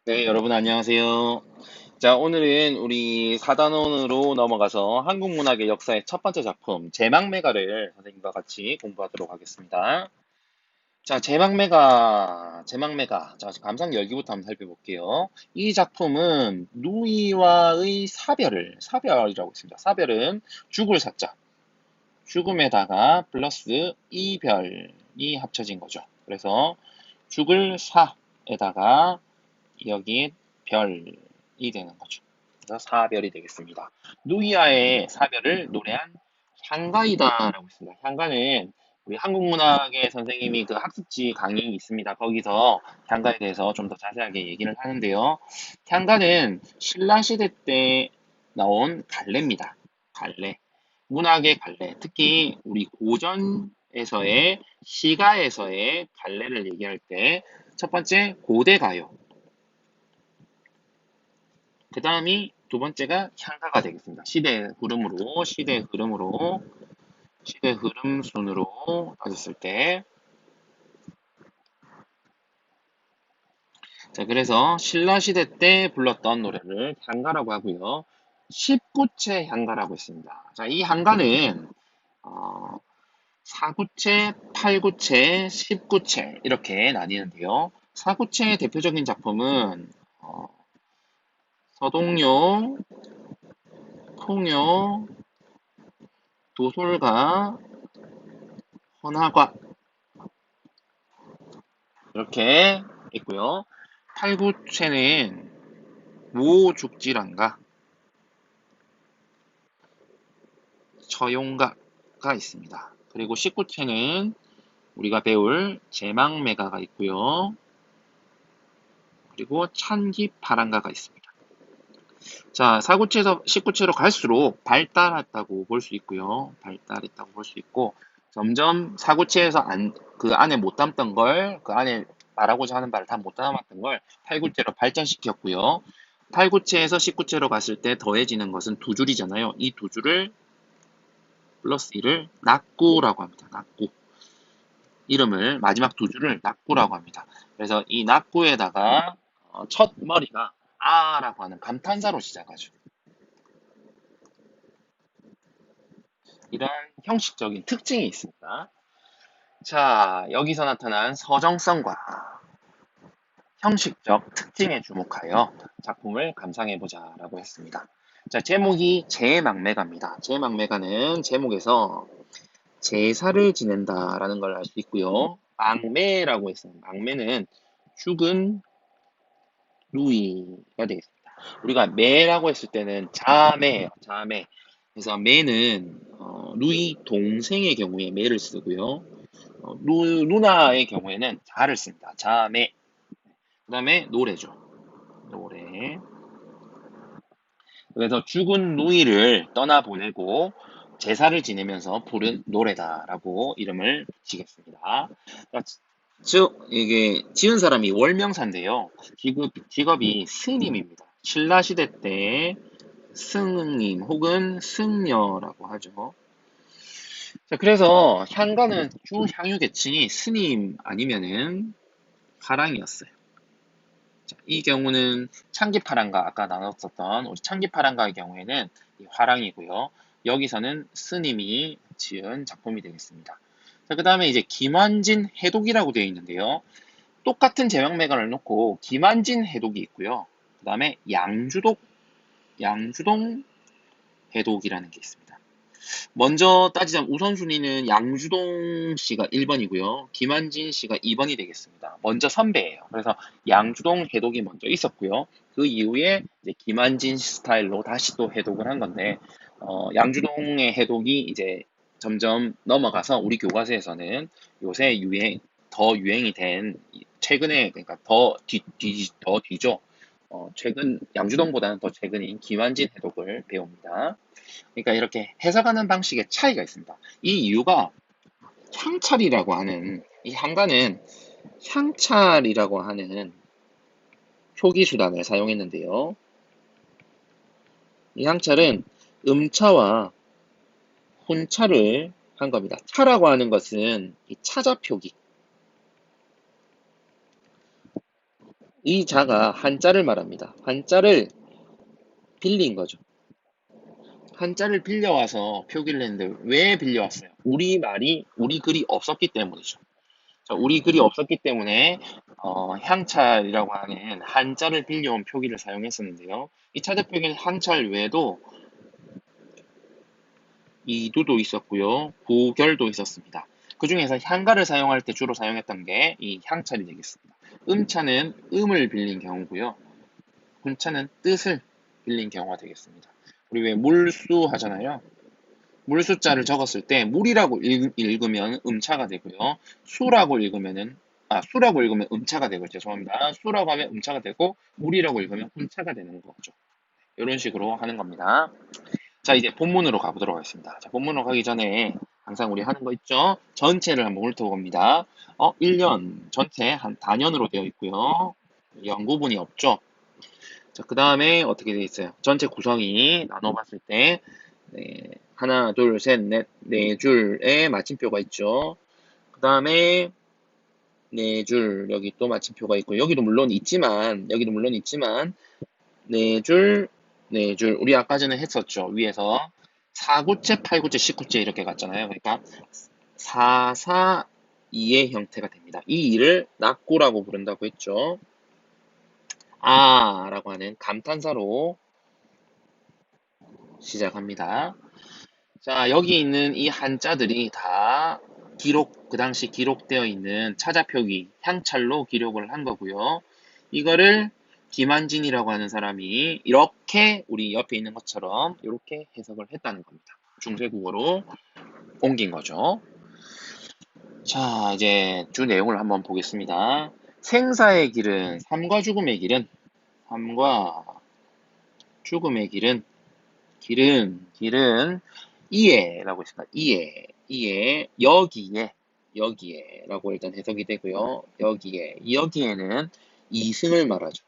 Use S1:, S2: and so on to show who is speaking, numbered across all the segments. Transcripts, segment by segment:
S1: 네, 여러분 안녕하세요. 자, 오늘은 우리 4단원으로 넘어가서 한국 문학의 역사의 첫 번째 작품, 제망매가를 선생님과 같이 공부하도록 하겠습니다. 자, 제망매가. 자, 감상 열기부터 한번 살펴볼게요. 이 작품은 누이와의 사별이라고 있습니다. 사별은 죽을 사자, 죽음에다가 플러스 이별이 합쳐진 거죠. 그래서 죽을 사에다가 여기 별이 되는 거죠. 그래서 사별이 되겠습니다. 누이와의 사별을 노래한 향가이다라고 있습니다. 향가는 우리 한국문학의 선생님이 그 학습지 강의 있습니다. 거기서 향가에 대해서 좀 더 자세하게 얘기를 하는데요. 향가는 신라시대 때 나온 갈래입니다. 갈래. 문학의 갈래. 특히 우리 고전에서의 시가에서의 갈래를 얘기할 때 첫 번째 고대가요. 그 다음이 두 번째가 향가가 되겠습니다. 시대 흐름 순으로 따졌을 때. 자, 그래서 신라시대 때 불렀던 노래를 향가라고 하고요. 19채 향가라고 있습니다. 자, 이 향가는, 어, 4구체, 8구체, 19채 이렇게 나뉘는데요. 4구체의 대표적인 작품은, 서동요, 통요, 도솔가, 헌화과 이렇게 있고요. 8구체는 모죽지란가, 처용가가 있습니다. 그리고 19채는 우리가 배울 제망매가가 있고요. 그리고 찬기파랑가가 있습니다. 자, 4구체에서 19채로 갈수록 발달했다고 볼 수 있고요. 발달했다고 볼 수 있고, 점점 4구체에서 그 안에 못 담던 걸, 그 안에 말하고자 하는 바를 다 못 담았던 걸 8구체로 발전시켰고요. 8구체에서 19채로 갔을 때 더해지는 것은 두 줄이잖아요. 이 두 줄을 플러스 1을 낙구라고 합니다. 낙구. 이름을 마지막 두 줄을 낙구라고 합니다. 그래서 이 낙구에다가 첫 머리가 아라고 하는 감탄사로 시작하죠. 이런 형식적인 특징이 있습니다. 자, 여기서 나타난 서정성과 형식적 특징에 주목하여 작품을 감상해보자라고 했습니다. 자, 제목이 제망매가입니다. 제망매가는 제목에서 제사를 지낸다라는 걸 알 수 있고요. 망매라고 했어요. 망매는 죽은 누이가 되겠습니다. 우리가 매라고 했을 때는 자매예요. 자매. 그래서 매는 누이 동생의 경우에 매를 쓰고요. 누나의 경우에는 자를 씁니다. 자매. 그 다음에 노래죠. 노래. 그래서 죽은 누이를 떠나보내고 제사를 지내면서 부른 노래다라고 이름을 붙이겠습니다. 즉, 이게 지은 사람이 월명사인데요. 직업이 스님입니다. 신라시대 때 스님 혹은 승려라고 하죠. 자, 그래서 향가는 주 향유 계층이 스님 아니면은 화랑이었어요. 자, 이 경우는 창기파랑가 아까 나눴었던 우리 창기파랑가의 경우에는 이 화랑이고요. 여기서는 스님이 지은 작품이 되겠습니다. 자, 그 다음에 이제 김환진 해독이라고 되어 있는데요. 똑같은 제명매간을 놓고 김환진 해독이 있고요. 그 다음에 양주동 해독이라는 게 있습니다. 먼저 따지자면 우선순위는 양주동 씨가 1번이고요. 김한진 씨가 2번이 되겠습니다. 먼저 선배예요. 그래서 양주동 해독이 먼저 있었고요. 그 이후에 이제 김한진 스타일로 다시 또 해독을 한 건데, 양주동의 해독이 이제 점점 넘어가서 우리 교과서에서는 요새 더 유행이 된 최근에, 그러니까 더 뒤죠. 최근 양주동보다는 더 최근인 김한진 해독을 배웁니다. 그러니까 이렇게 해석하는 방식의 차이가 있습니다. 이 이유가 향찰이라고 하는, 이 한가는 향찰이라고 하는 표기 수단을 사용했는데요. 이 향찰은 음차와 혼차를 한 겁니다. 차라고 하는 것은 이 차자 표기. 이 자가 한자를 말합니다. 한자를 빌린 거죠. 한자를 빌려와서 표기를 했는데 왜 빌려왔어요? 우리 글이 없었기 때문이죠. 자, 우리 글이 없었기 때문에 향찰이라고 하는 한자를 빌려온 표기를 사용했었는데요. 이 차자 표기는 향찰 외에도 이두도 있었고요. 고결도 있었습니다. 그 중에서 향가를 사용할 때 주로 사용했던 게 이 향찰이 되겠습니다. 음차는 음을 빌린 경우고요. 훈차는 뜻을 빌린 경우가 되겠습니다. 우리 왜 물수 하잖아요. 물수자를 적었을 때 물이라고 읽으면 음차가 되고요. 수라고 읽으면 음차가 되고, 죄송합니다. 수라고 하면 음차가 되고 물이라고 읽으면 훈차가 되는 거죠. 이런 식으로 하는 겁니다. 자, 이제 본문으로 가보도록 하겠습니다. 자, 본문으로 가기 전에 항상 우리 하는 거 있죠? 전체를 한번 훑어봅니다. 1년 전체 한 단연으로 되어 있고요. 연구분이 없죠. 자, 그 다음에 어떻게 되어 있어요? 전체 구성이 나눠봤을 때 네, 하나, 둘, 셋, 넷, 네 줄에 마침표가 있죠. 그 다음에 네 줄, 여기 또 마침표가 있고, 여기도 물론 있지만, 네 줄, 네 줄. 우리 아까 전에 했었죠. 위에서 4구째, 8구째, 10구째 이렇게 갔잖아요. 그러니까 4, 4, 2의 형태가 됩니다. 이 2를 낙구라고 부른다고 했죠. 라고 하는 감탄사로 시작합니다. 자, 여기 있는 이 한자들이 다 그 당시 기록되어 있는 차자표기, 향찰로 기록을 한 거고요. 이거를 김한진이라고 하는 사람이 이렇게 우리 옆에 있는 것처럼 이렇게 해석을 했다는 겁니다. 중세국어로 옮긴 거죠. 자, 이제 주 내용을 한번 보겠습니다. 생사의 길은, 삶과 죽음의 길은 이에라고 있습니다. 여기에라고 일단 해석이 되고요. 여기에는 이승을 말하죠.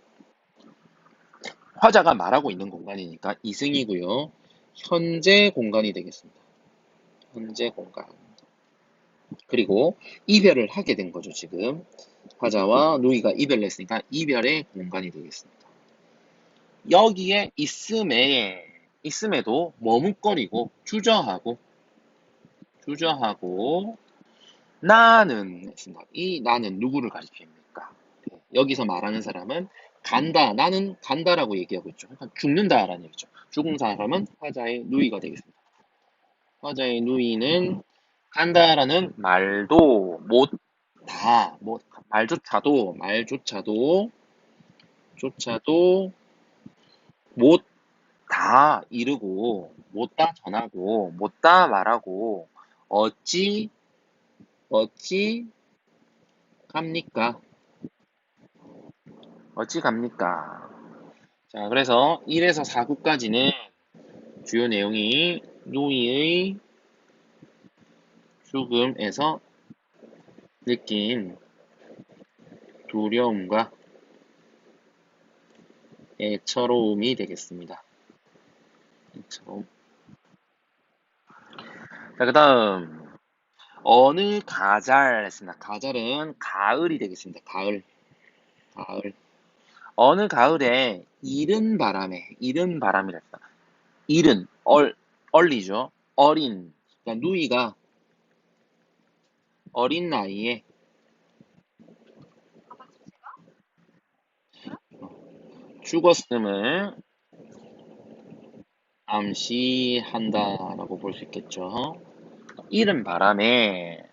S1: 화자가 말하고 있는 공간이니까 이승이고요. 현재 공간이 되겠습니다. 현재 공간. 그리고 이별을 하게 된 거죠, 지금. 화자와 누이가 이별을 했으니까 이별의 공간이 되겠습니다. 여기에 있음에도 머뭇거리고 주저하고 나는 했습니다. 이 나는 누구를 가리킵니까? 여기서 말하는 사람은 나는 간다라고 얘기하고 있죠. 그러니까 죽는다라는 얘기죠. 죽은 사람은 화자의 누이가 되겠습니다. 화자의 누이는 간다라는 말도 말조차도 못 다 이루고 못 다 전하고 못 다 말하고 어찌 갑니까? 어찌 갑니까? 자, 그래서 1에서 4구까지는 주요 내용이 누이의 죽음에서 느낀 두려움과 애처로움이 되겠습니다. 애처로움. 자, 그 다음 어느 가잘 했습니다. 가잘은 가을이 되겠습니다. 가을. 어느 가을에 이른 바람이랬다. 이른 early죠. 어린. 그러니까 누이가 어린 나이에 죽었음을 암시한다라고 볼 수 있겠죠. 이른 바람에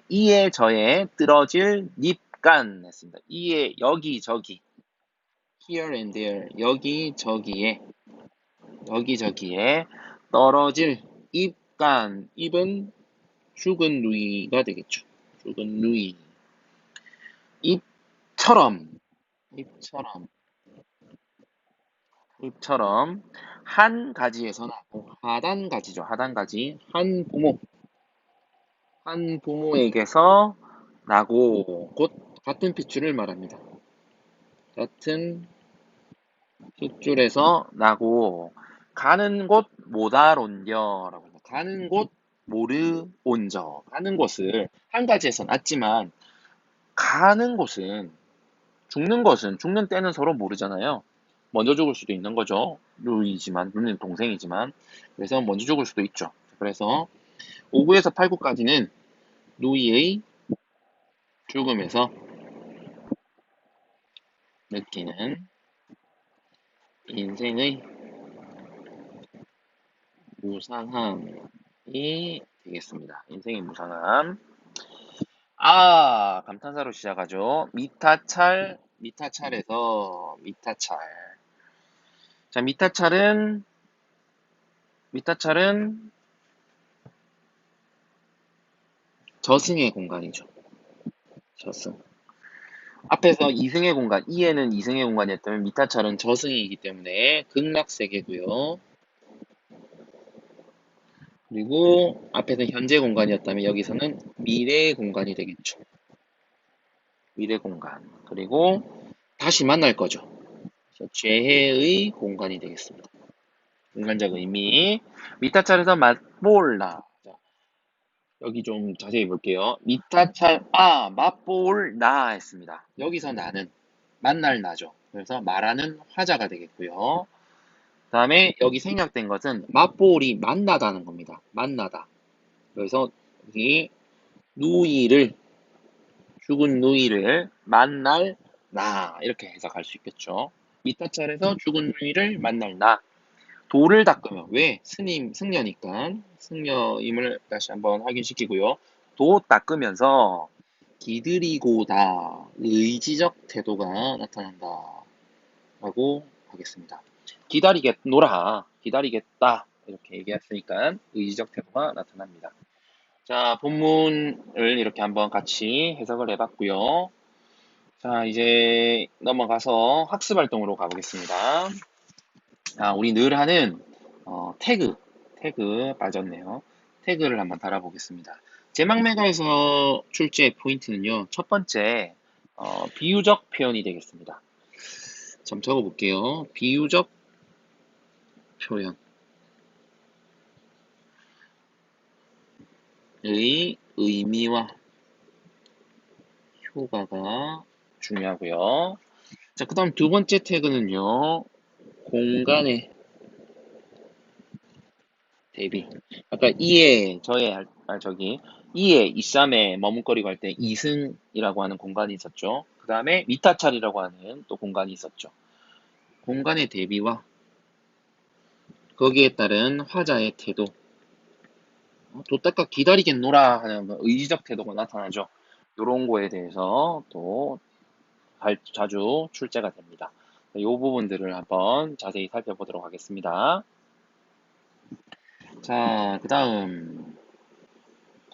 S1: 이에 저에 떨어질 잎간 했습니다. 이에 여기저기 here and there 여기저기에 떨어질 잎간 잎은 죽은 누이가 되겠죠. 죽은 누이 잎처럼 잎처럼 잎처럼 한 가지에서 나고 하단가지죠. 하단가지 한 부모에게서 나고 곧 같은 핏줄을 말합니다. 같은 핏줄에서 나고 가는 곳 모다론겨라고 합니다. 가는 곳 모르온저 가는 곳을 한 가지에서 났지만 가는 곳은 죽는 것은 죽는 때는 서로 모르잖아요. 먼저 죽을 수도 있는 거죠. 누이지만 동생이지만 그래서 먼저 죽을 수도 있죠. 그래서 5구에서 8구까지는 누이의 죽음에서 느끼는 인생의 무상함이 되겠습니다. 인생의 무상함. 감탄사로 시작하죠. 미타찰에서 미타찰. 자, 미타찰은 저승의 공간이죠. 저승. 앞에서 이승의 공간, 이에는 이승의 공간이었다면 미타찰은 저승이기 때문에 극락세계고요. 그리고 앞에서 현재 공간이었다면 여기서는 미래의 공간이 되겠죠. 미래 공간. 그리고 다시 만날 거죠. 그래서 재해의 공간이 되겠습니다. 공간적 의미. 미타찰에서 맛볼라. 자, 여기 좀 자세히 볼게요. 미타찰, 맛볼나 했습니다. 여기서 나는 만날 나죠. 그래서 말하는 화자가 되겠고요. 다음에 여기 생략된 것은 맛볼이 만나다는 겁니다. 만나다. 그래서 여기 누이를 죽은 누이를 만날 나 이렇게 해석할 수 있겠죠. 미타찰에서 죽은 누이를 만날 나. 도를 닦으면 왜? 승려니까 승려임을 다시 한번 확인시키고요. 도 닦으면서 기들이고다 의지적 태도가 나타난다 라고 하겠습니다. 기다리겠다 이렇게 얘기했으니까 의지적 태도가 나타납니다. 자, 본문을 이렇게 한번 같이 해석을 해봤고요. 자, 이제 넘어가서 학습 활동으로 가보겠습니다. 우리 늘 하는 태그 빠졌네요. 태그를 한번 달아보겠습니다. 제막매가에서 출제 포인트는요. 첫 번째 비유적 표현이 되겠습니다. 좀 적어볼게요. 비유적 표현의 의미와 효과가 중요하고요. 자, 그 다음 두 번째 태그는요. 공간의 대비. 아까 이에 이쌈에 머뭇거리고 할 때 이승이라고 하는 공간이 있었죠. 그 다음에 미타찰이라고 하는 또 공간이 있었죠. 공간의 대비와 거기에 따른 화자의 태도. 도닦아 기다리겠노라 하는 의지적 태도가 나타나죠. 이런 거에 대해서 또 자주 출제가 됩니다. 이 부분들을 한번 자세히 살펴보도록 하겠습니다. 자, 그 다음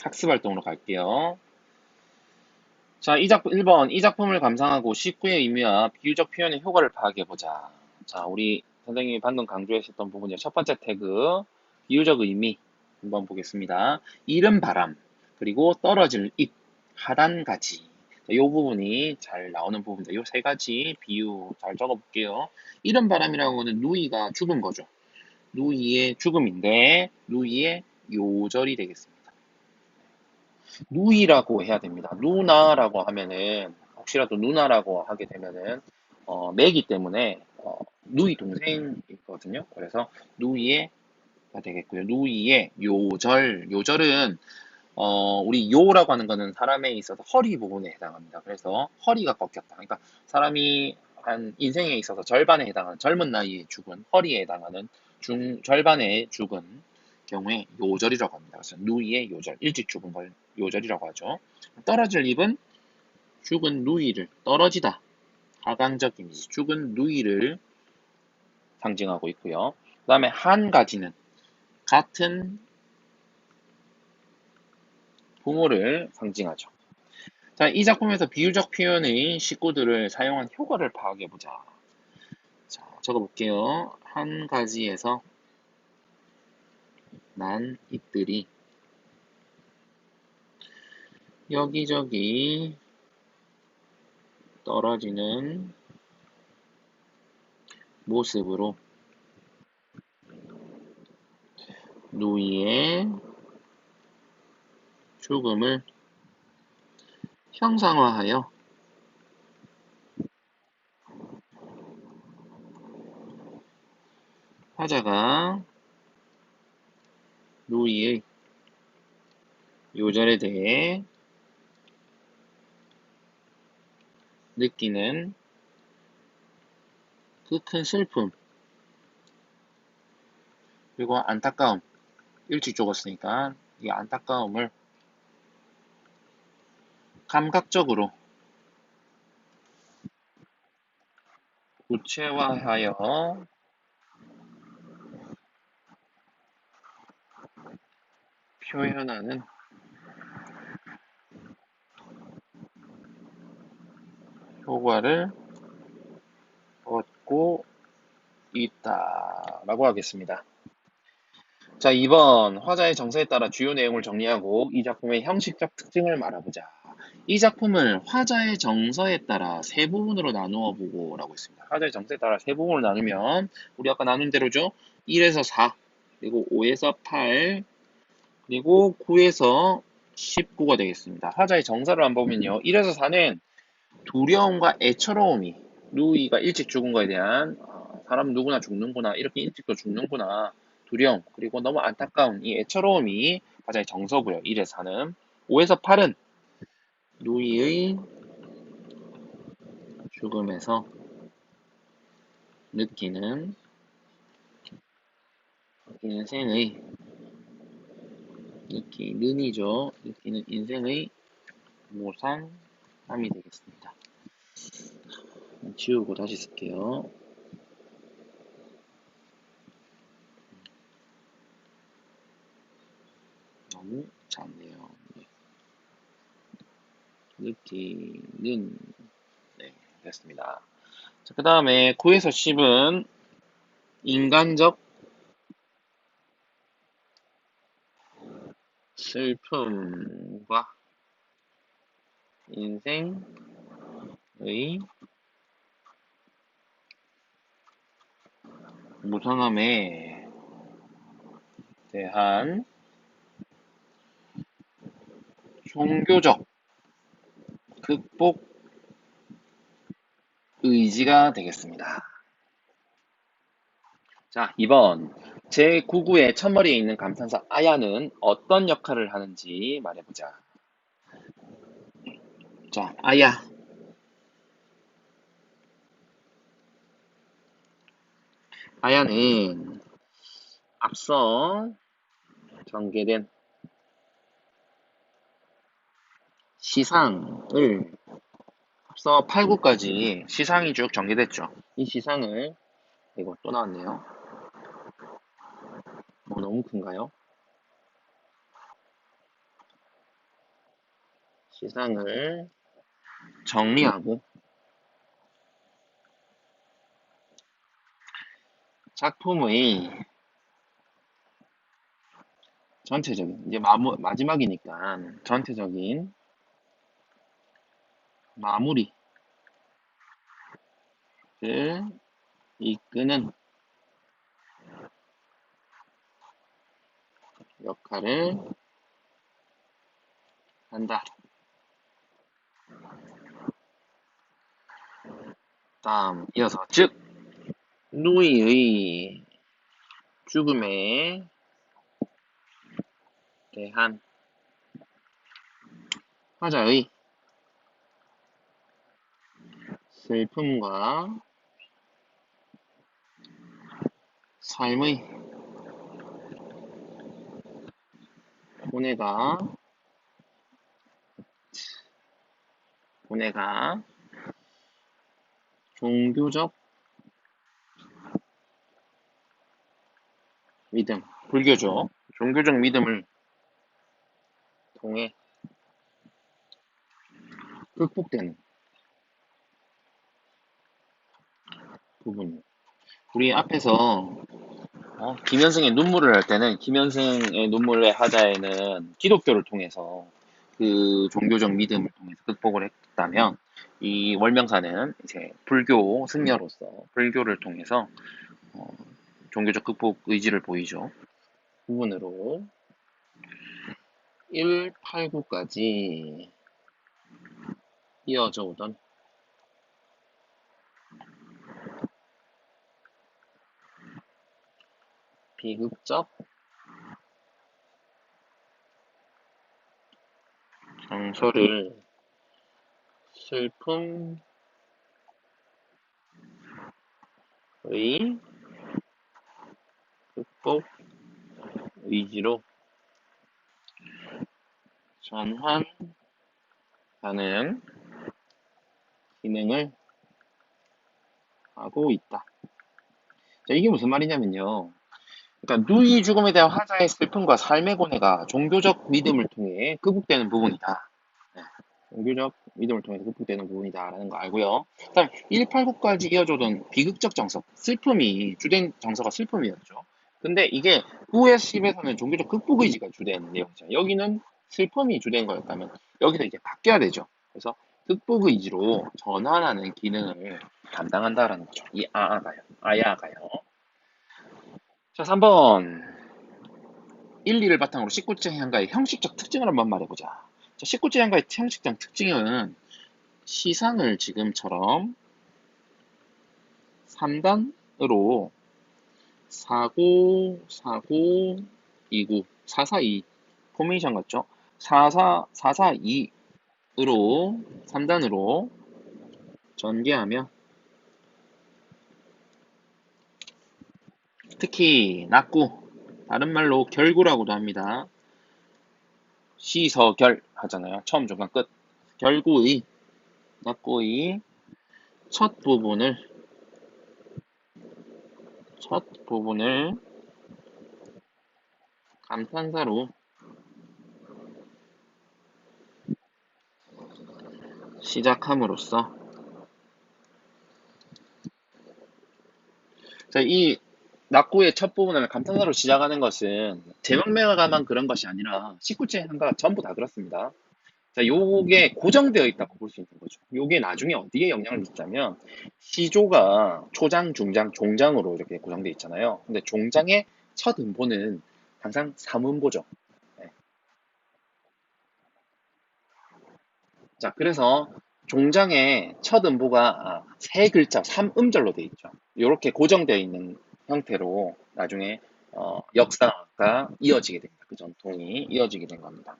S1: 학습 활동으로 갈게요. 자, 1번. 이 작품을 감상하고 식구의 의미와 비유적 표현의 효과를 파악해보자. 자, 우리 선생님이 방금 강조했었던 부분이요. 첫 번째 태그, 비유적 의미 한번 보겠습니다. 이른 바람, 그리고 떨어질 잎, 하단가지. 이 부분이 잘 나오는 부분입니다. 이 세 가지 비유 잘 적어볼게요. 이른 바람이라고 하는 누이가 죽은 거죠. 누이의 죽음인데, 누이의 요절이 되겠습니다. 누이라고 해야 됩니다. 누나라고 하면은 혹시라도 누나라고 하게 되면은 매기 때문에 누이 동생이거든요. 그래서 누이의 되겠고요. 누이의 요절, 요절은 우리 요라고 하는 거는 사람에 있어서 허리 부분에 해당합니다. 그래서 허리가 꺾였다. 그러니까 사람이 한 인생에 있어서 절반에 해당하는 젊은 나이에 죽은 허리에 해당하는 절반에 죽은 경우에 요절이라고 합니다. 그래서 누이의 요절, 일찍 죽은 걸 요절이라고 하죠. 떨어질 입은 죽은 누이를 떨어지다. 하강적 이미지, 죽은 누이를 상징하고 있고요. 그 다음에 한 가지는 같은 부모를 상징하죠. 자, 이 작품에서 비유적 표현의 식구들을 사용한 효과를 파악해보자. 자, 적어볼게요. 한 가지에서 난 잎들이 여기저기 떨어지는 모습으로 누이의 죽음을 형상화하여 화자가 누이의 요절에 대해 느끼는 그 큰 슬픔 그리고 안타까움, 일찍 죽었으니까 이 안타까움을 감각적으로 구체화하여 표현하는 효과를 얻고 있다라고 하겠습니다. 자, 2번 화자의 정서에 따라 주요 내용을 정리하고 이 작품의 형식적 특징을 말해보자. 이 작품을 화자의 정서에 따라 세 부분으로 나누어 보고라고 했습니다. 화자의 정서에 따라 세 부분으로 나누면 우리 아까 나눈 대로죠. 1에서 4, 그리고 5에서 8, 그리고 9에서 19가 되겠습니다. 화자의 정서를 한번 보면요. 1에서 4는 두려움과 애처로움이 루이가 일찍 죽은 거에 대한 사람 누구나 죽는구나 이렇게 일찍도 죽는구나 두려움 그리고 너무 안타까운 이 애처로움이 화자의 정서고요. 1에서 4는 5에서 8은 루이의 죽음에서 느끼는 인생의 느끼는 인생의 모상함이 되겠습니다. 지우고 다시 쓸게요. 너무 작네요. 네. 느끼는 네, 됐습니다. 자, 그 다음에 9에서 10은 인간적 슬픔과 인생의 무상함에 대한 종교적 극복 의지가 되겠습니다. 자, 2번. 제9구의 첫머리에 있는 감탄사 아야는 어떤 역할을 하는지 말해보자. 자, 아야. 아야는 앞서 전개된 시상을 앞서 8구까지 시상이 쭉 전개됐죠. 이 시상을 이거 또 나왔네요. 너무 큰가요? 시상을 정리하고 작품의 전체적인 이제 마지막이니까 전체적인 마무리를 이끄는 역할을 한다. 다음 이어서 즉 누이의 죽음에 대한 화자의 슬픔과 삶의 고뇌가 종교적 믿음, 불교죠. 종교적 믿음을 통해 극복되는 부분. 우리 앞에서 김현승의 눈물을 할 때는 김현승의 눈물의 하자에는 기독교를 통해서 그 종교적 믿음을 통해서 극복을 했다면 이 월명사는 이제 불교 승려로서 불교를 통해서 어, 종교적 극복 의지를 보이죠. 부분으로 1, 8, 9까지 이어져 오던 비극적 정서를 슬픔의 극복 의지로 전환하는 기능을 하고 있다. 자, 이게 무슨 말이냐면요. 그러니까 누이 죽음에 대한 화자의 슬픔과 삶의 고뇌가 종교적 믿음을 통해 극복되는 부분이다. 네, 종교적 믿음을 통해서 극복되는 부분이다라는 거 알고요. 그다음 189까지 이어져던 비극적 정서, 슬픔이 주된 정서가 슬픔이었죠. 근데 이게 9에서 10에서는 종교적 극복 의지가 주된 내용이죠. 여기는 슬픔이 주된 거였다면 여기서 이제 바뀌어야 되죠. 그래서 극복 의지로 전환하는 기능을 담당한다라는 거죠. 이 아야가요. 자, 3번. 1, 2를 바탕으로 19제 향가의 형식적 특징을 한번 말해보자. 자, 19제 향가의 형식적 특징은 시상을 지금처럼 3단으로 49, 49, 29, 442 포메이션 같죠? 442으로 3단으로 전개하며 특히 낙구, 다른 말로 결구라고도 합니다. 시서결 하잖아요. 처음 중간 끝. 결구의 낙구의 첫 부분을 감탄사로 시작함으로써 자, 이 낙구의 첫 부분을 감탄사로 시작하는 것은 제명매가만 그런 것이 아니라 19제 한가가 전부 다 그렇습니다. 자, 요게 고정되어 있다고 볼 수 있는 거죠. 요게 나중에 어디에 영향을 미치냐면 시조가 초장, 중장, 종장으로 이렇게 고정되어 있잖아요. 근데 종장의 첫 음보는 항상 삼음보죠. 네. 자, 그래서 종장의 첫 음보가 세 글자, 3음절로 되어 있죠. 이렇게 고정되어 있는 형태로 나중에 역사가 이어지게 됩니다. 그 전통이 이어지게 된 겁니다.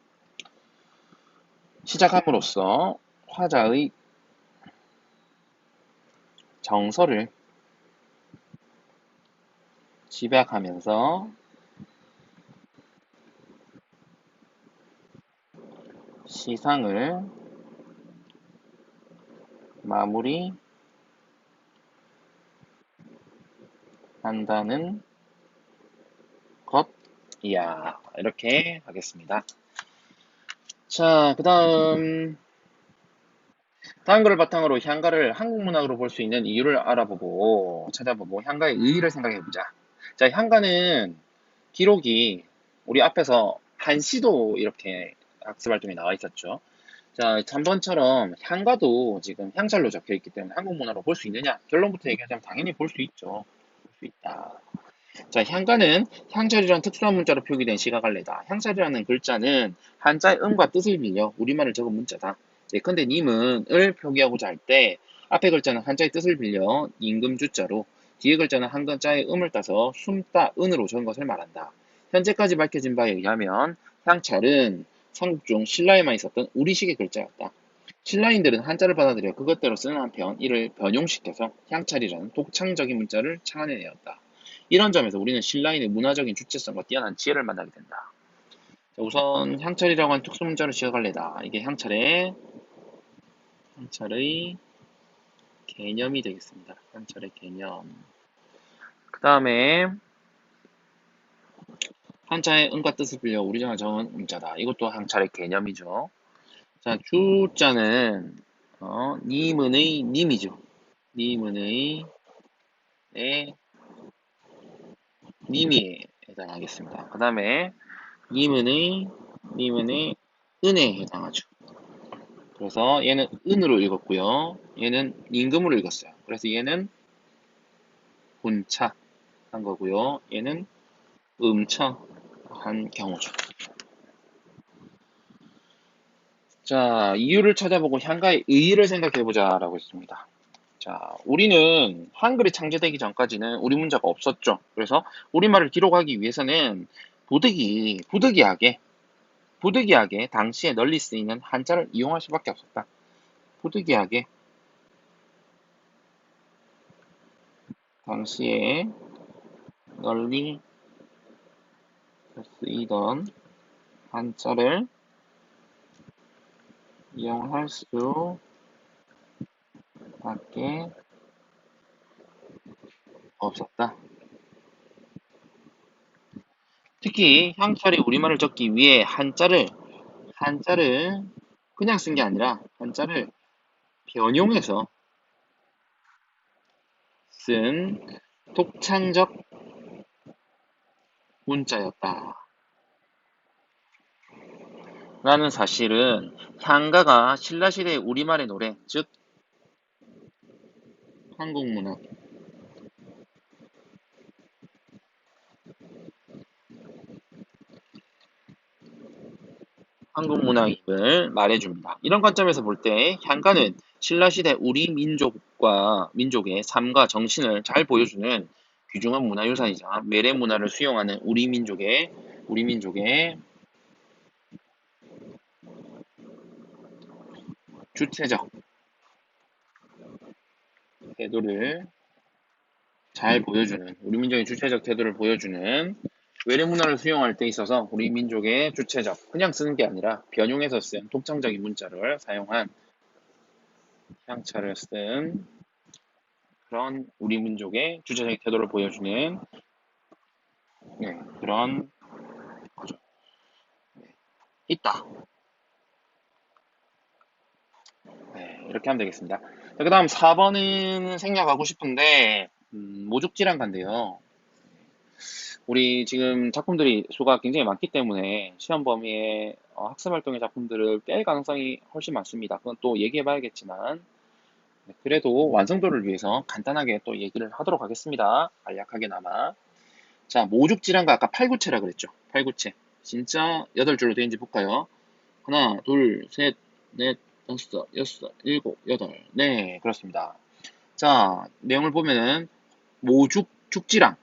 S1: 시작함으로써 화자의 정서를 집약하면서 시상을 마무리한다는 것이야. 이렇게 하겠습니다. 자, 다음 글을 바탕으로 향가를 한국 문학으로 볼 수 있는 이유를 찾아보고 향가의 의의를 생각해보자. 자, 향가는 기록이 우리 앞에서 한시도 이렇게 학습 활동에 나와 있었죠. 자, 3번처럼 향가도 지금 향찰로 적혀 있기 때문에 한국 문화로 볼 수 있느냐? 결론부터 얘기하자면 당연히 볼 수 있죠. 볼 수 있다. 자, 향가는 향찰이란 특수한 문자로 표기된 시가갈래다. 향찰이라는 글자는 한자의 음과 뜻을 빌려 우리말을 적은 문자다. 예컨대 님은을 표기하고자 할 때 앞에 글자는 한자의 뜻을 빌려 임금주자로 뒤에 글자는 한 글자의 음을 따서 숨따 은으로 적은 것을 말한다. 현재까지 밝혀진 바에 의하면 향찰은 삼국중 신라에만 있었던 우리식의 글자였다. 신라인들은 한자를 받아들여 그것대로 쓰는 한편 이를 변용시켜서 향찰이라는 독창적인 문자를 창안해내었다. 이런 점에서 우리는 신라인의 문화적인 주체성과 뛰어난 지혜를 만나게 된다. 자, 우선 향찰이라고 하는 특수문자를 지어갈래다. 이게 향찰의 개념이 되겠습니다. 향찰의 개념. 그 다음에 한자의 음과 뜻을 빌려 오리지널 적은 음자다. 이것도 향찰의 개념이죠. 자, 주자는 님은의 님이죠. 님은의 님이 해당하겠습니다. 그 다음에 님은의 은에 해당하죠. 그래서 얘는 은으로 읽었고요. 얘는 임금으로 읽었어요. 그래서 얘는 본차 한 거고요. 얘는 음차 한 경우죠. 자, 이유를 찾아보고 향가의 의의를 생각해보자 라고 했습니다. 자, 우리는 한글이 창제되기 전까지는 우리 문자가 없었죠. 그래서 우리말을 기록하기 위해서는 부득이하게 당시에 널리 쓰이는 한자를 이용할 수밖에 없었다. 부득이하게 당시에 널리 쓰이던 한자를 이용할 수밖에 없었다. 특히 향찰이 우리말을 적기 위해 한자를 그냥 쓴 게 아니라 한자를 변용해서 쓴 독창적 문자였다. 라는 사실은 향가가 신라시대의 우리말의 노래, 즉 한국문학, 한국문학임을 말해줍니다. 이런 관점에서 볼 때 향가는 신라시대 우리 민족의 삶과 정신을 잘 보여주는 귀중한 문화유산이자 외래 문화를 수용하는 우리 민족의 주체적 태도를 우리 민족의 주체적 태도를 보여주는 외래 문화를 수용할 때 있어서 우리 민족의 주체적, 그냥 쓰는 게 아니라 변용해서 쓴 독창적인 문자를 사용한 향차를 쓴 그런 우리 민족의 주체적 태도를 보여주는 그런 거죠. 있다. 이렇게 하면 되겠습니다. 그 다음 4번은 생략하고 싶은데 모죽지랑간데요. 우리 지금 작품들이 수가 굉장히 많기 때문에 시험 범위에 학습활동의 작품들을 뺄 가능성이 훨씬 많습니다. 그건 또 얘기해 봐야겠지만 그래도 완성도를 위해서 간단하게 또 얘기를 하도록 하겠습니다. 간략하게나마. 자, 모죽지랑가 아까 팔구체라 그랬죠. 팔구체. 진짜 8줄로 되는지 볼까요? 하나, 둘, 셋, 넷, 다섯, 여섯, 일곱, 여덟. 네, 그렇습니다. 자, 내용을 보면은 모죽죽지랑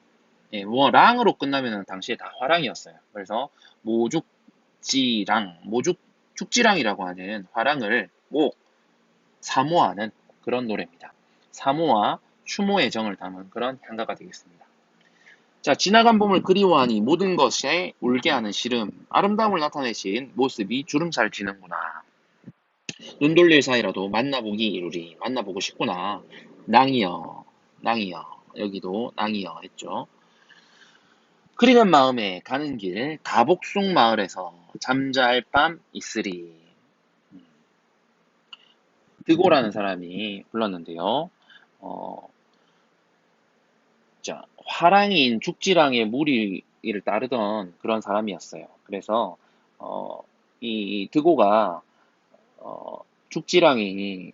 S1: 뭐 랑으로 끝나면은 당시에 다 화랑이었어요. 그래서 죽지랑이라고 하는 화랑을 사모하는 그런 노래입니다. 사모와 추모의 정을 담은 그런 향가가 되겠습니다. 자, 지나간 봄을 그리워하니 모든 것에 울게 하는 시름, 아름다움을 나타내신 모습이 주름살 지는구나. 눈 돌릴 사이라도 만나보기 이루리. 만나보고 싶구나. 낭이여, 여기도 낭이여 했죠. 흐리는 마음에 가는 길 가복숭 마을에서 잠잘 밤 있으리. 드고라는 사람이 불렀는데요. 자, 화랑인 죽지랑의 무리를 따르던 그런 사람이었어요. 그래서 이 드고가 죽지랑이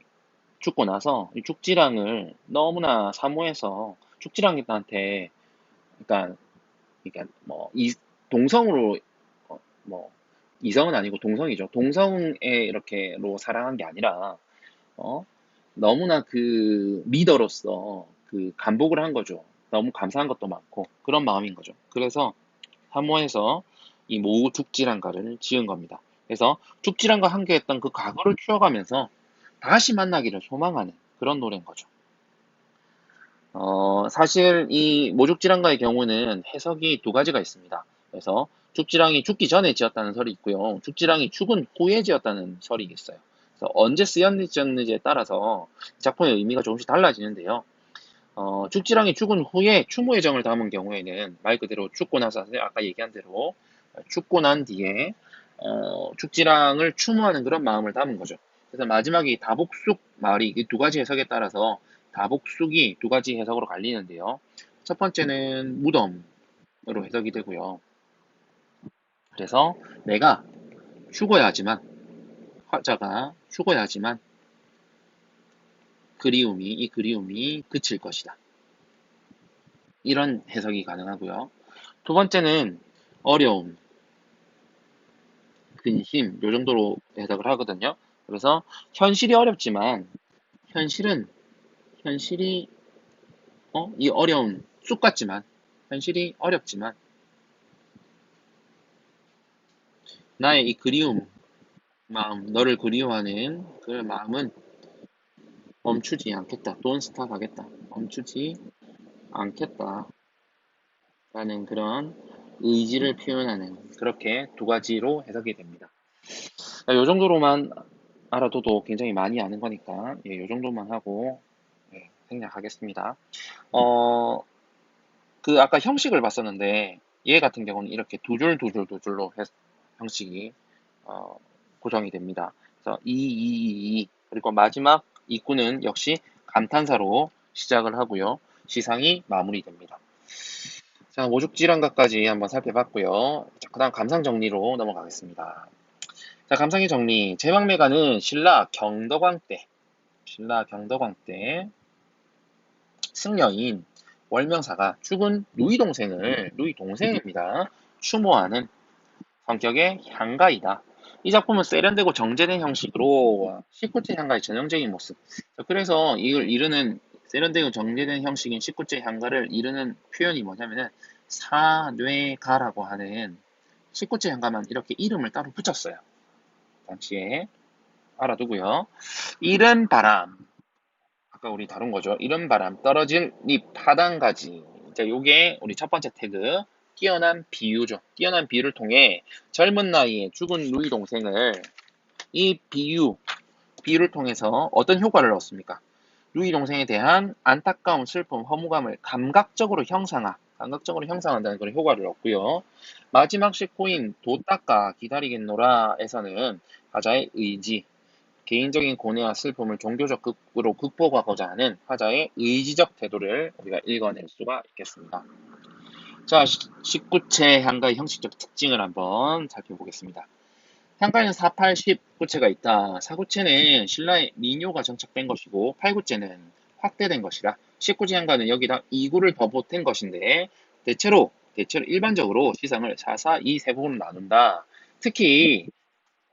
S1: 죽고 나서 이 죽지랑을 너무나 사모해서 죽지랑한테 그러니까 동성으로 뭐 이성은 아니고 동성이죠. 동성에 이렇게로 사랑한 게 아니라 너무나 그 리더로서 그 감복을 한 거죠. 너무 감사한 것도 많고 그런 마음인 거죠. 그래서 사모해서 이 모죽지랑가를 지은 겁니다. 그래서 죽지랑과 함께했던 그 과거를 추억하면서 다시 만나기를 소망하는 그런 노래인 거죠. 사실 이 모죽지랑가의 경우는 해석이 두 가지가 있습니다. 그래서 죽지랑이 죽기 전에 지었다는 설이 있고요. 죽지랑이 죽은 후에 지었다는 설이 있어요. 그래서 언제 쓰였는지에 따라서 작품의 의미가 조금씩 달라지는데요. 죽지랑이 죽은 후에 추모의 정을 담은 경우에는 말 그대로 죽고 나서 아까 얘기한 대로 죽고 난 뒤에 죽지랑을 추모하는 그런 마음을 담은 거죠. 그래서 마지막에 다복숙 말이 이 두 가지 해석에 따라서 다복숙이 두 가지 해석으로 갈리는데요. 첫 번째는 무덤으로 해석이 되고요. 그래서 내가 죽어야 하지만 화자가 죽어야 하지만 이 그리움이 그칠 것이다. 이런 해석이 가능하고요. 두 번째는 어려움, 근심, 요 정도로 해석을 하거든요. 그래서 현실이 어렵지만 현실이 이 어려움 쑥 같지만 현실이 어렵지만 나의 이 그리움 마음, 너를 그리워하는 그 마음은 멈추지 않겠다. Don't stop 하겠다. 멈추지 않겠다. 라는 그런 의지를 표현하는 그렇게 두 가지로 해석이 됩니다. 이 정도로만 알아둬도 굉장히 많이 아는 거니까 이 정도만 하고 생략하겠습니다. 그 아까 형식을 봤었는데 얘 같은 경우는 이렇게 두 줄로 형식이 어, 고정이 됩니다. 그래서 그리고 마지막 입구는 역시 감탄사로 시작을 하고요. 시상이 마무리됩니다. 자, 모죽지랑가까지 한번 살펴봤고요. 자, 그다음 감상 정리로 넘어가겠습니다. 자, 감상의 정리. 제왕매가는 신라 경덕왕 때 승려인 월명사가 죽은 루이 동생입니다. 추모하는 성격의 향가이다. 이 작품은 세련되고 정제된 형식으로 19제 향가의 전형적인 모습. 그래서 이걸 이르는 세련되고 정제된 형식인 19제 향가를 이르는 표현이 뭐냐면은 사뇌가라고 하는 19제 향가만 이렇게 이름을 따로 붙였어요. 당시에 알아두고요. 이른 바람. 아까 우리 다룬 거죠. 이른 바람, 떨어질 잎, 하단가지. 자, 요게 우리 첫 번째 태그. 뛰어난 비유죠. 뛰어난 비유를 통해 젊은 나이에 죽은 루이 동생을 이 비유를 통해서 어떤 효과를 얻습니까? 루이 동생에 대한 안타까움, 슬픔, 허무감을 감각적으로 형상한다는 그런 효과를 얻고요. 마지막 식구인 도 닦아 기다리겠노라에서는 화자의 의지, 개인적인 고뇌와 슬픔을 종교적으로 극복하고자 하는 화자의 의지적 태도를 우리가 읽어낼 수가 있겠습니다. 자, 19체 향가의 형식적 특징을 한번 살펴보겠습니다. 향가에는 4, 8, 19체가 있다. 4구체는 신라의 민요가 정착된 것이고 8구체는 확대된 것이라 19체 향가는 여기다 2구를 더 보탠 것인데 대체로 일반적으로 시상을 4, 4, 2 세 부분으로 나눈다. 특히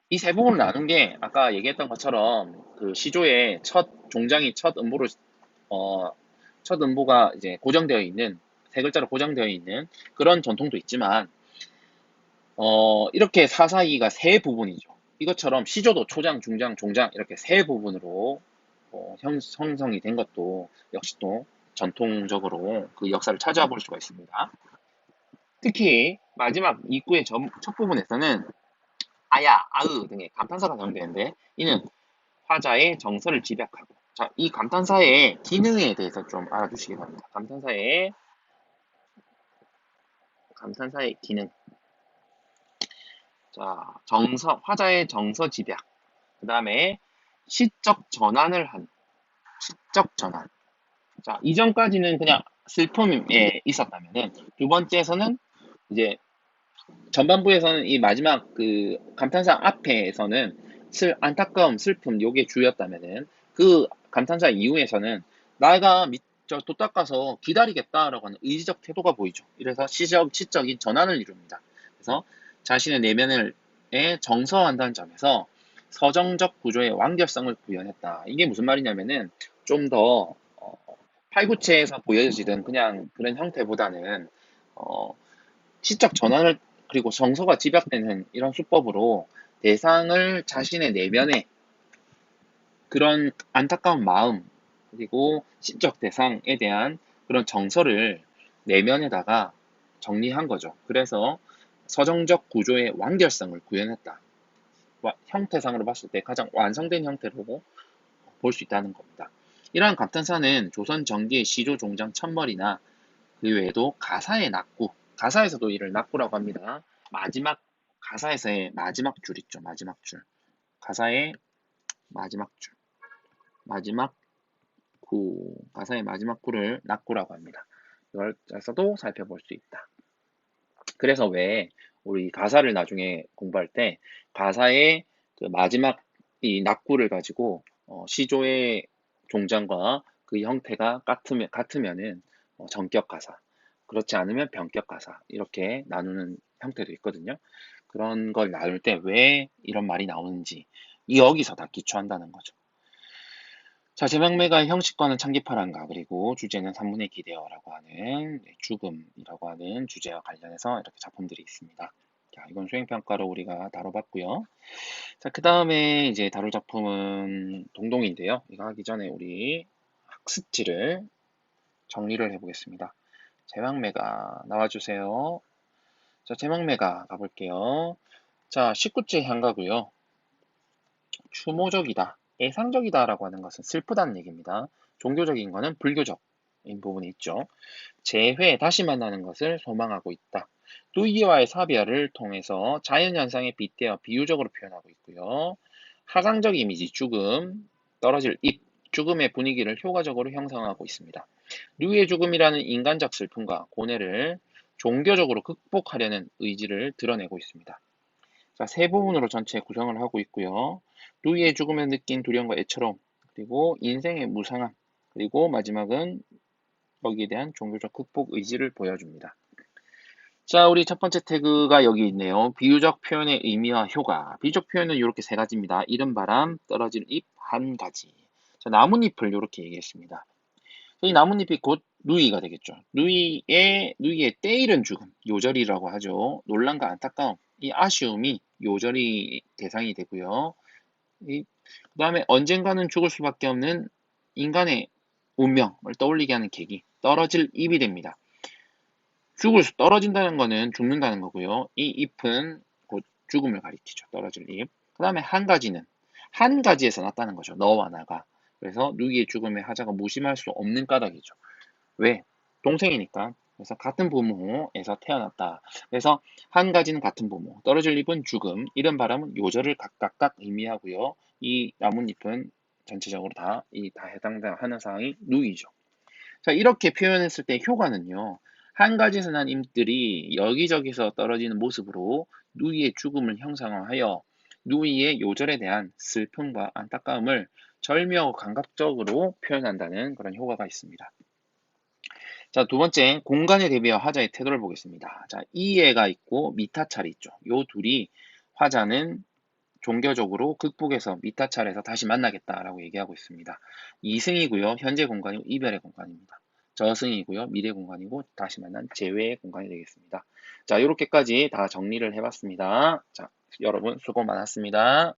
S1: 이 세 부분을 나눈 게 아까 얘기했던 것처럼 그 시조의 어, 첫 음보가 이제 고정되어 있는 세 글자로 고정되어 있는 그런 전통도 있지만 이렇게 사사이가 세 부분이죠. 이것처럼 시조도 초장, 중장, 종장 이렇게 세 부분으로 형성이 된 것도 역시 또 전통적으로 그 역사를 찾아볼 수가 있습니다. 특히 마지막 입구의 첫 부분에서는 아야, 아으 등의 감탄사가 사용되는데 이는 화자의 정서를 집약하고 자, 이 감탄사의 기능에 대해서 좀 알아주시기 바랍니다. 감탄사의 기능. 자, 화자의 정서 집약. 그 다음에 시적 전환. 자, 이전까지는 그냥 슬픔에 있었다면은 두 번째에서는 이제 전반부에서는 이 마지막 그 감탄사 앞에서는 안타까움, 슬픔 요게 주였다면은 그 감탄사 이후에서는 나가 도 닦아서 기다리겠다라고 하는 의지적 태도가 보이죠. 이래서 시적인 전환을 이룹니다. 그래서 자신의 내면을 정서한다는 점에서 서정적 구조의 완결성을 구현했다. 이게 무슨 말이냐면은 좀더 팔구체에서 보여지던 그냥 그런 형태보다는 시적 전환을 그리고 정서가 집약되는 이런 수법으로 대상을 자신의 내면에 그런 안타까운 마음, 그리고 심적 대상에 대한 그런 정서를 내면에다가 정리한 거죠. 그래서 서정적 구조의 완결성을 구현했다. 형태상으로 봤을 때 가장 완성된 형태로 볼 수 있다는 겁니다. 이러한 감탄사는 조선 전기의 시조 종장 첫머리나 그 외에도 가사의 낙구, 가사에서도 이를 낙구라고 합니다. 마지막, 가사에서의 마지막 줄 있죠. 마지막 줄. 가사의 마지막 줄. 마지막 가사의 마지막 구를 낙구라고 합니다. 이걸서도 살펴볼 수 있다. 그래서 왜 우리 가사를 나중에 공부할 때 가사의 그 마지막 이 낙구를 가지고 시조의 종장과 그 형태가 같으면은 정격 가사, 그렇지 않으면 변격 가사 이렇게 나누는 형태도 있거든요. 그런 걸 나눌 때 왜 이런 말이 나오는지 여기서 다 기초한다는 거죠. 자, 제명매가 형식과는 창기파란가, 그리고 주제는 산문의 기대어라고 하는 죽음이라고 하는 주제와 관련해서 이렇게 작품들이 있습니다. 자, 이건 수행평가로 우리가 다뤄봤고요. 자, 그 다음에 이제 다룰 작품은 동동인데요. 이거 하기 전에 우리 학습지를 정리를 해보겠습니다. 제명매가 나와주세요. 자, 제명매가 가볼게요. 자, 19째 향가고요. 추모적이다, 애상적이다라고 하는 것은 슬프다는 얘기입니다. 종교적인 것은 불교적인 부분이 있죠. 재회, 다시 만나는 것을 소망하고 있다. 누이와의 사별을 통해서 자연현상에 빗대어 비유적으로 표현하고 있고요. 하상적 이미지, 죽음, 떨어질 입, 죽음의 분위기를 효과적으로 형성하고 있습니다. 누이의 죽음이라는 인간적 슬픔과 고뇌를 종교적으로 극복하려는 의지를 드러내고 있습니다. 자, 세 부분으로 전체 구성을 하고 있고요. 루이의 죽음에 느낀 두려움과 애처로움, 그리고 인생의 무상함, 그리고 마지막은 여기에 대한 종교적 극복 의지를 보여줍니다. 자, 우리 첫 번째 태그가 여기 있네요. 비유적 표현의 의미와 효과. 비유적 표현은 이렇게 세 가지입니다. 이른 바람, 떨어지는 잎, 한 가지. 자, 나뭇잎을 이렇게 얘기했습니다. 이 나뭇잎이 곧 누이가 되겠죠. 누이의 때이른 죽음, 요절이라고 하죠. 논란과 안타까움, 이 아쉬움이 요절이 대상이 되고요. 그 다음에 언젠가는 죽을 수밖에 없는 인간의 운명을 떠올리게 하는 계기, 떨어질 잎이 됩니다. 떨어진다는 거는 죽는다는 거고요. 이 잎은 곧 죽음을 가리키죠. 떨어질 잎. 그 다음에 한 가지는 한 가지에서 났다는 거죠. 너와 나가. 그래서 누이의 죽음의 하자가 무심할 수 없는 까닭이죠. 왜? 동생이니까. 그래서 같은 부모에서 태어났다. 그래서 한 가지는 같은 부모, 떨어질 잎은 죽음, 이른 바람은 요절을 각각 의미하고요. 이 나뭇잎은 전체적으로 다 해당하는 상황이 누이죠. 자, 이렇게 표현했을 때 효과는요. 한 가지에서 난 잎들이 여기저기서 떨어지는 모습으로 누이의 죽음을 형상화하여 누이의 요절에 대한 슬픔과 안타까움을 절묘하고 감각적으로 표현한다는 그런 효과가 있습니다. 자, 두 번째, 공간에 대비하여 화자의 태도를 보겠습니다. 자, 이해가 있고 미타찰이 있죠. 요 둘이 화자는 종교적으로 극복해서 미타찰에서 다시 만나겠다라고 얘기하고 있습니다. 이승이고요. 현재 공간이고 이별의 공간입니다. 저승이고요. 미래 공간이고 다시 만난 재회의 공간이 되겠습니다. 자, 이렇게까지 다 정리를 해봤습니다. 자, 여러분 수고 많았습니다.